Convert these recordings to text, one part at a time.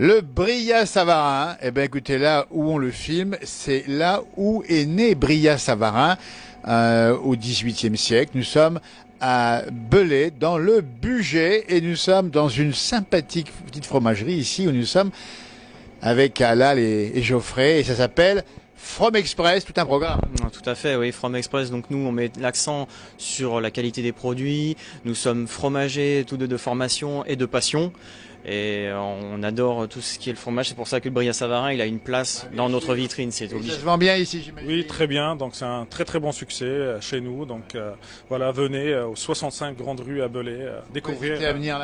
Le Brillat-Savarin, eh ben écoutez, là où on le filme, c'est là où est né Brillat-Savarin au XVIIIe siècle. Nous sommes à Belay, dans le Bugey, et nous sommes dans une sympathique petite fromagerie ici, où nous sommes avec Halal et Geoffrey, et ça s'appelle From Express, tout un programme. Tout à fait, oui, From Express. Donc nous, on met l'accent sur la qualité des produits. Nous sommes fromagers, tous deux de formation et de passion. Et on adore tout ce qui est le fromage. C'est pour ça que le Brillat-Savarin, il a une place dans notre vitrine. C'est obligé. Ça se vend bien ici, j'imagine. Oui, très bien. Donc c'est un très très bon succès chez nous. Donc voilà, venez aux 65 Grandes Rues à Belay découvrir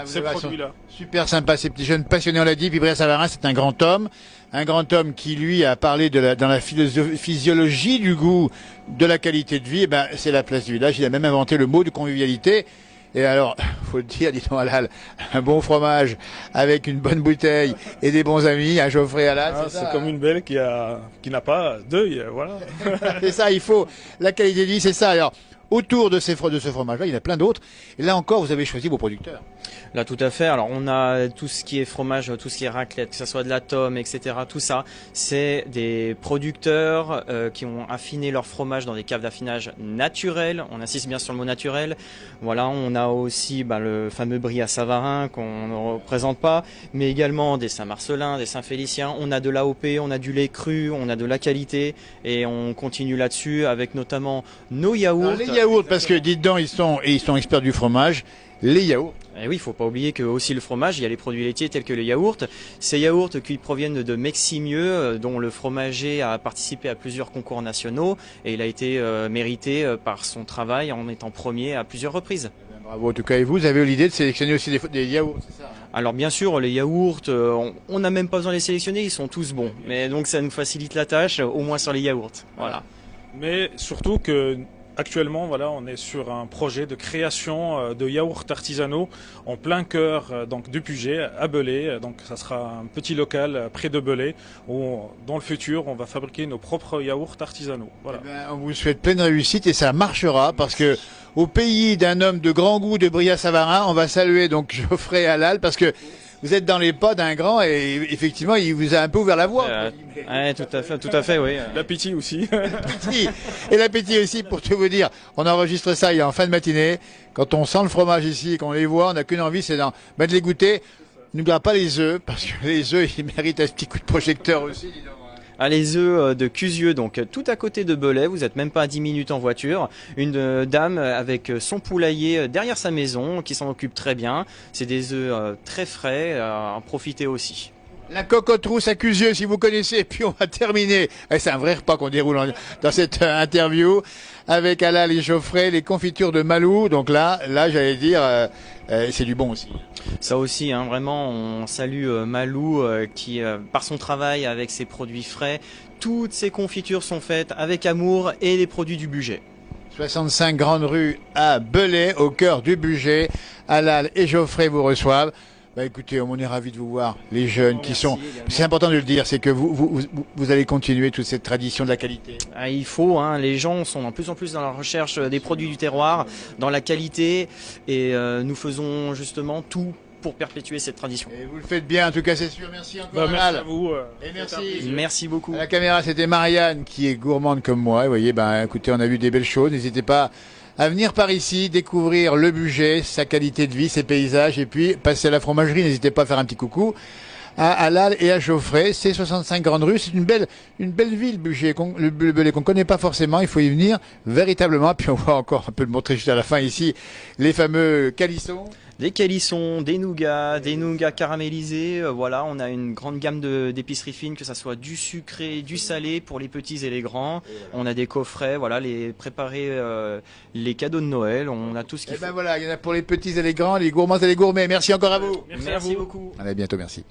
ces produits-là. Super sympa, ces petits jeunes passionnés, on l'a dit. Puis Brillat-Savarin, c'est un grand homme qui lui a parlé dans la physiologie du goût, de la qualité de vie. Eh ben, c'est la place du village. Il a même inventé le mot de convivialité. Et alors, faut le dire, dis donc Halal, un bon fromage avec une bonne bouteille et des bons amis, un Geoffrey Halal. C'est comme une belle qui n'a pas d'œil, voilà. C'est ça, il faut la qualité de vie, c'est ça. Alors, autour de ce fromage-là, il y en a plein d'autres. Et là encore, vous avez choisi vos producteurs. Là, tout à fait. Alors, on a tout ce qui est fromage, tout ce qui est raclette, que ce soit de la tome, etc. Tout ça, c'est des producteurs qui ont affiné leur fromage dans des caves d'affinage naturelles. On insiste bien sur le mot naturel. Voilà, on a aussi le fameux Brillat-Savarin qu'on ne représente pas, mais également des Saint-Marcelin, des Saint-Félicien. On a de l'AOP, on a du lait cru, on a de la qualité, et on continue là-dessus avec notamment nos yaourts. Alors, les yaourts, parce que dites donc, ils sont experts du fromage. Les yaourts. Et oui, il faut pas oublier que aussi le fromage, il y a les produits laitiers tels que les yaourts. Ces yaourts qui proviennent de Meximieux, dont le fromager a participé à plusieurs concours nationaux et il a été mérité par son travail en étant premier à plusieurs reprises. Bravo en tout cas. Et vous avez eu l'idée de sélectionner aussi des yaourts, c'est ça? Alors bien sûr, les yaourts, on n'a même pas besoin de les sélectionner, ils sont tous bons. Mais donc ça nous facilite la tâche, au moins sur les yaourts. Voilà. Mais surtout que actuellement, voilà, on est sur un projet de création de yaourts artisanaux en plein cœur donc du Bugey à Belay. Donc, ça sera un petit local près de Belay où, dans le futur, on va fabriquer nos propres yaourts artisanaux. Voilà. Eh ben, on vous souhaite pleine réussite et ça marchera parce que au pays d'un homme de grand goût de Brillat-Savarin, on va saluer donc Geoffrey Halal parce que vous êtes dans les pas d'un grand et effectivement, il vous a un peu ouvert la voie. Ouais, tout à fait, oui. L'appétit aussi. Et l'appétit aussi, pour tout vous dire. On enregistre ça il y a en fin de matinée. Quand on sent le fromage ici et qu'on les voit, on n'a qu'une envie, c'est de les goûter. N'oubliez pas les œufs, parce que les œufs, ils méritent un petit coup de projecteur aussi, dis donc. Ah, les œufs de Cusieux, donc tout à côté de Belay, vous n'êtes même pas à 10 minutes en voiture. Une dame avec son poulailler derrière sa maison qui s'en occupe très bien. C'est des œufs très frais, en profitez aussi. La cocotte rousse à Cusieux, si vous connaissez, et puis on va terminer. C'est un vrai repas qu'on déroule dans cette interview avec Halal et Geoffrey, les confitures de Malou. Donc là, j'allais dire, c'est du bon aussi. Ça aussi, hein, vraiment, on salue Malou qui, par son travail avec ses produits frais, toutes ses confitures sont faites avec amour et les produits du Bugey. 65 Grandes Rues à Belay, au cœur du Bugey. Halal et Geoffrey vous reçoivent. Écoutez, on est ravis de vous voir, les jeunes qui sont... C'est important de le dire, c'est que vous allez continuer toute cette tradition de la qualité. Ah, il faut, hein, les gens sont de plus en plus dans la recherche des produits du terroir, dans la qualité, et nous faisons justement tout pour perpétuer cette tradition. Et vous le faites bien, en tout cas c'est sûr. Merci encore. Merci à vous. Et merci. Merci beaucoup. À la caméra, c'était Marianne qui est gourmande comme moi. Et vous voyez, écoutez, on a vu des belles choses. N'hésitez pas à venir par ici, découvrir le Bugey, sa qualité de vie, ses paysages, et puis passer à la fromagerie. N'hésitez pas à faire un petit coucou à Halal et à Geoffrey. C'est 65 Grandes Rues. C'est une belle ville, Bugey, le Belay qu'on connaît pas forcément. Il faut y venir véritablement. Puis on va encore un peu le montrer juste à la fin ici, les fameux calissons. Des calissons, des nougats caramélisés. Voilà, on a une grande gamme d'épiceries fines, que ça soit du sucré, du salé pour les petits et les grands. On a des coffrets, voilà, les préparer les cadeaux de Noël. On a tout ce qu'il faut. Voilà, il y en a pour les petits et les grands, les gourmands et les gourmets. Merci encore à vous. Merci beaucoup. Allez, à bientôt, merci.